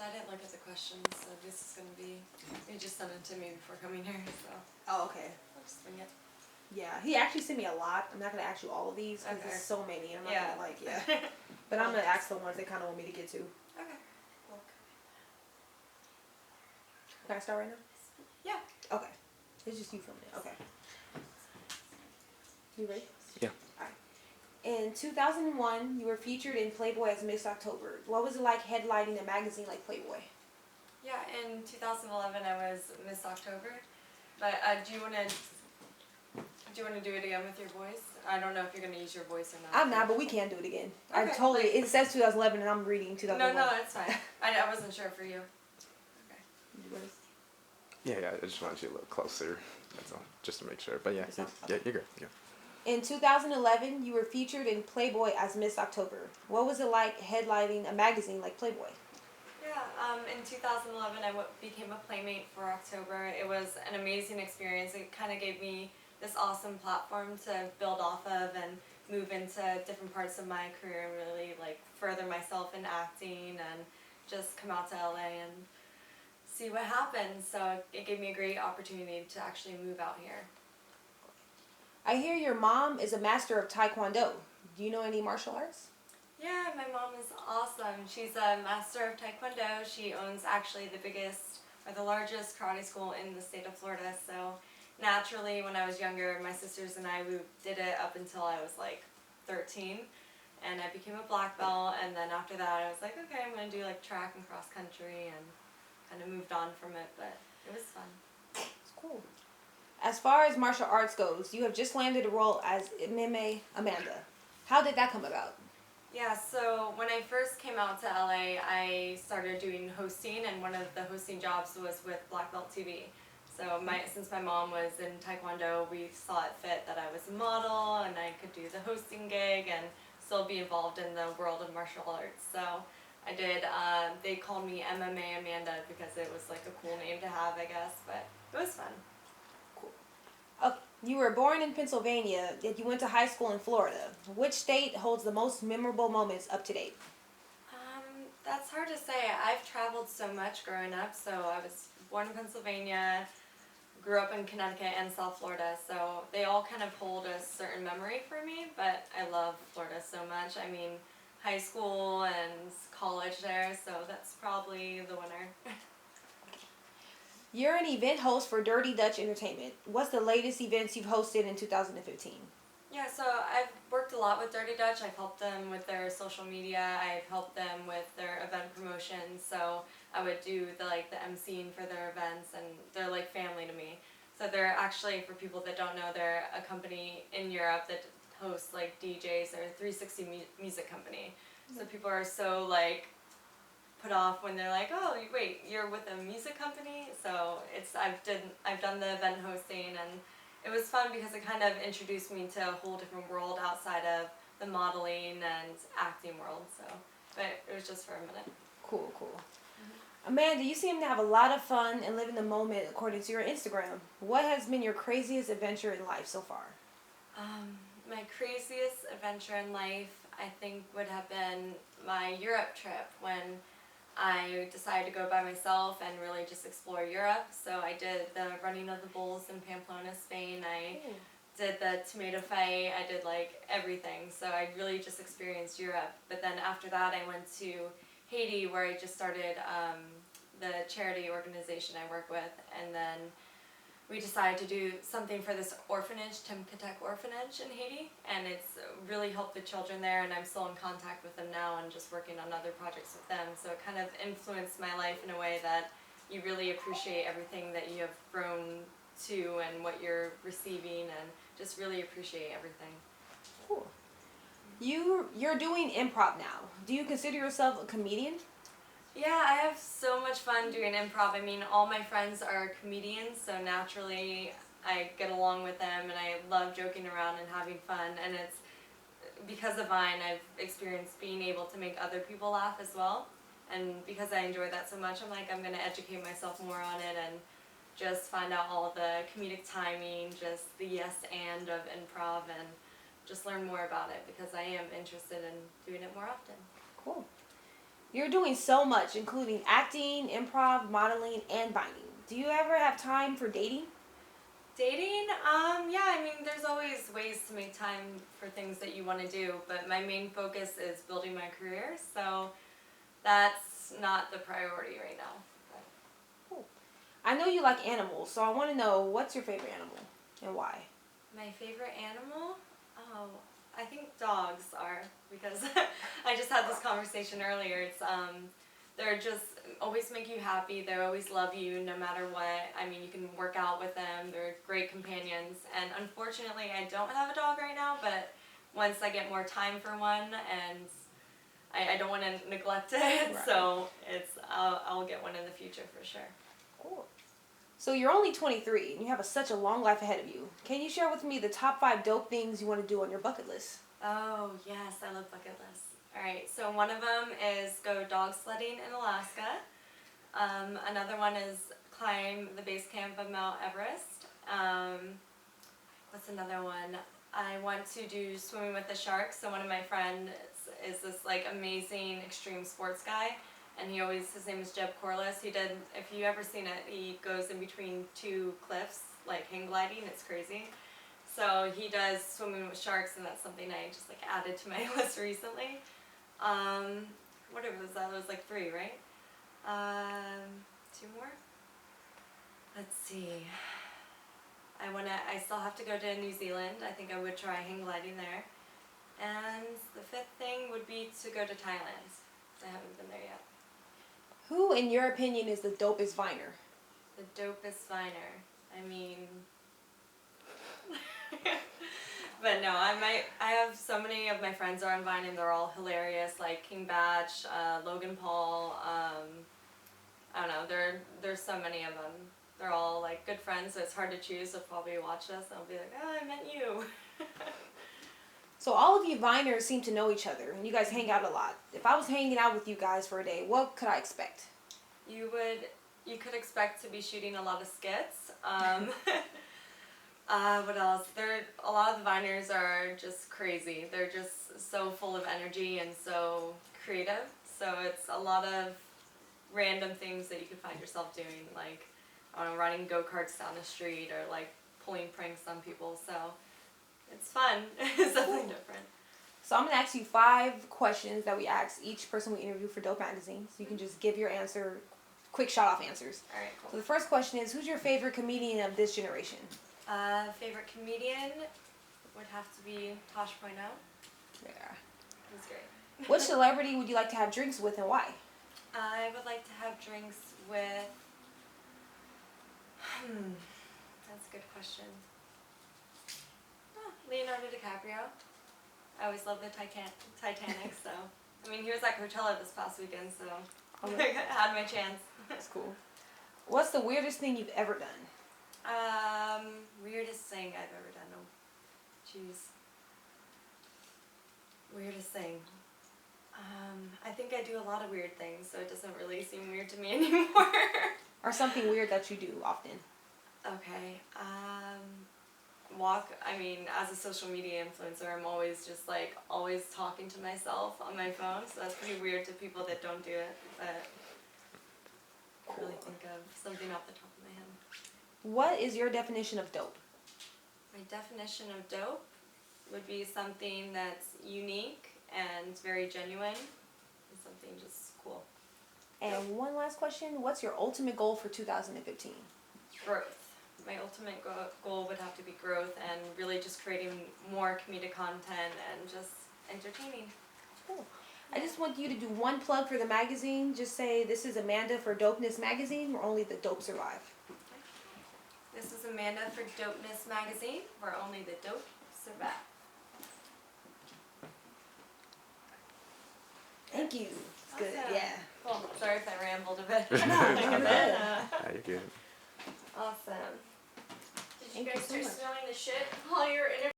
I didn't look at the questions, so this is going to be, he just sent it to me before coming here, so Oh, okay. I'll just bring it. Yeah, he actually sent me a lot. I'm not going to ask you all of these because there's so many. I'm not going to But I'm going to ask the ones they kind of want me to get to. Okay. Cool. Can I start right now? Yeah. Okay. It's just you filming it. Okay. You ready? Yeah. Alright. In 2001, you were featured in Playboy as Miss October. What was it like headlining a magazine like Playboy? Yeah, in 2011 I was Miss October. But do you want to do it again with your voice? I don't know if you're going to use your voice or not. I'm not, but we can do it again. Okay, I totally. It says 2011, and I'm reading 2001. No, it's fine. I wasn't sure for you. Okay. Yeah, I just wanted you a little closer. That's all, just to make sure. But yeah, you're good. Yeah. In 2011, you were featured in Playboy as Miss October. What was it like headlining a magazine like Playboy? Yeah, in 2011 I became a Playmate for October. It was an amazing experience. It kind of gave me this awesome platform to build off of and move into different parts of my career and really like further myself in acting and just come out to LA and see what happens. So it gave me a great opportunity to actually move out here. I hear your mom is a master of Taekwondo. Do you know any martial arts? Yeah, my mom is awesome. She's a master of Taekwondo. She owns actually the biggest or the largest karate school in the state of Florida. So naturally, when I was younger, my sisters and we did it up until I was like 13. And I became a black belt. And then after that, I was like, okay, I'm going to do like track and cross country and kind of moved on from it. But it was fun. It's cool. As far as martial arts goes, you have just landed a role as MMA Amanda. How did that come about? Yeah, so when I first came out to LA, I started doing hosting, and one of the hosting jobs was with Black Belt TV. So since my mom was in Taekwondo, we saw it fit that I was a model and I could do the hosting gig and still be involved in the world of martial arts. So I did, they called me MMA Amanda because it was like a cool name to have, I guess, but it was fun. You were born in Pennsylvania, yet you went to high school in Florida. Which state holds the most memorable moments up to date? That's hard to say. I've traveled so much growing up. So I was born in Pennsylvania, grew up in Connecticut and South Florida. So they all kind of hold a certain memory for me, but I love Florida so much. I mean, high school and college there, so that's probably the winner. You're an event host for Dirty Dutch Entertainment. What's the latest events you've hosted in 2015? Yeah, so I've worked a lot with Dirty Dutch. I've helped them with their social media. I've helped them with their event promotions. So I would do the emceeing for their events, and they're like family to me. So they're actually, for people that don't know, they're a company in Europe that hosts like DJs. They're a 360 music company. So people are so like put off when they're like, oh wait, you're with a music company. So I've done the event hosting, and it was fun because it kind of introduced me to a whole different world outside of the modeling and acting world. So, but it was just for a minute. Cool. Amanda, you seem to have a lot of fun and live in the moment according to your Instagram. What has been your craziest adventure in life so far? My craziest adventure in life, I think, would have been my Europe trip when I decided to go by myself and really just explore Europe. So I did the running of the bulls in Pamplona, Spain. I did the tomato fight. I did like everything. So I really just experienced Europe. But then after that, I went to Haiti, where I just started the charity organization I work with. And then we decided to do something for this orphanage, Timkatek Orphanage in Haiti, and it's really helped the children there, and I'm still in contact with them now and just working on other projects with them. So it kind of influenced my life in a way that you really appreciate everything that you have grown to and what you're receiving, and just really appreciate everything. Cool. You're doing improv now. Do you consider yourself a comedian? Yeah, I have so much fun doing improv. I mean, all my friends are comedians, so naturally I get along with them, and I love joking around and having fun. And it's because of Vine, I've experienced being able to make other people laugh as well. And because I enjoy that so much, I'm like, I'm going to educate myself more on it and just find out all the comedic timing, just the yes and of improv, and just learn more about it because I am interested in doing it more often. Cool. You're doing so much, including acting, improv, modeling, and binding. Do you ever have time for dating? Dating, yeah, I mean, there's always ways to make time for things that you want to do, but my main focus is building my career, so that's not the priority right now. Cool. I know you like animals, so I want to know, what's your favorite animal and why? My favorite animal? Oh, I think dogs are, because I just had this conversation earlier. It's they're just always make you happy. They always love you no matter what. I mean, you can work out with them. They're great companions. And unfortunately, I don't have a dog right now, but once I get more time for one, and I don't want to neglect it, Right. so I'll get one in the future for sure. Cool. So you're only 23 and you have such a long life ahead of you. Can you share with me the top 5 dope things you want to do on your bucket list? Oh, yes, I love bucket lists. All right, so one of them is go dog sledding in Alaska. Another one is climb the base camp of Mount Everest. What's another one? I want to do swimming with the sharks. So one of my friends is this like amazing extreme sports guy, and his name is Jeb Corliss. He did, if you ever seen it, he goes in between 2 cliffs, like hang gliding. It's crazy. So he does swimming with sharks, and that's something I just like added to my list recently. What was that? It was like 3, right? 2 more? Let's see. I still have to go to New Zealand. I think I would try hang gliding there. And the 5th thing would be to go to Thailand. I haven't been there yet. Who, in your opinion, is the dopest viner? The dopest viner. I mean, but no, I have so many of my friends are on Vine and they're all hilarious, like King Batch, Logan Paul, I don't know, there's so many of them. They're all like good friends, so it's hard to choose. They'll probably watch us and I'll be like, oh, I meant you. So all of you viners seem to know each other and you guys hang out a lot. If I was hanging out with you guys for a day, what could I expect? You could expect to be shooting a lot of skits. What else? A lot of the Viners are just crazy. They're just so full of energy and so creative. So it's a lot of random things that you could find yourself doing, like I don't know, riding go-karts down the street or like pulling pranks on people. So it's fun. It's something different. So I'm going to ask you 5 questions that we ask each person we interview for Dope Magazine. So you can just give your answer, quick shot-off answers. All right, cool. So the first question is, who's your favorite comedian of this generation? Favorite comedian would have to be Tosh Point oh. Yeah. He's great. What celebrity would you like to have drinks with and why? I would like to have drinks with. That's a good question. Leonardo DiCaprio. I always love the Titanic, so. I mean, he was at Coachella this past weekend, so I had my chance. That's cool. What's the weirdest thing you've ever done? Weirdest thing I've ever done. Oh, jeez. Weirdest thing. I think I do a lot of weird things, so it doesn't really seem weird to me anymore. Or something weird that you do often? Okay. I mean, as a social media influencer, I'm always just like, always talking to myself on my phone, so that's pretty weird to people that don't do it, but I can't really think of something off the top of my head. What is your definition of dope? My definition of dope would be something that's unique and very genuine, and something just cool. And one last question, what's your ultimate goal for 2015? Growth. My ultimate goal would have to be growth and really just creating more comedic content and just entertaining. Cool. I just want you to do one plug for the magazine. Just say, this is Amanda for Dopeness Magazine, where only the dope survive. This is Amanda for Dopeness Magazine, where only the dope survive. Thank you. It's good. Awesome. Yeah. Cool. Sorry if I rambled a bit. You're good. Awesome. Did you Thank you guys so start much. smelling the shit while you were interviewing?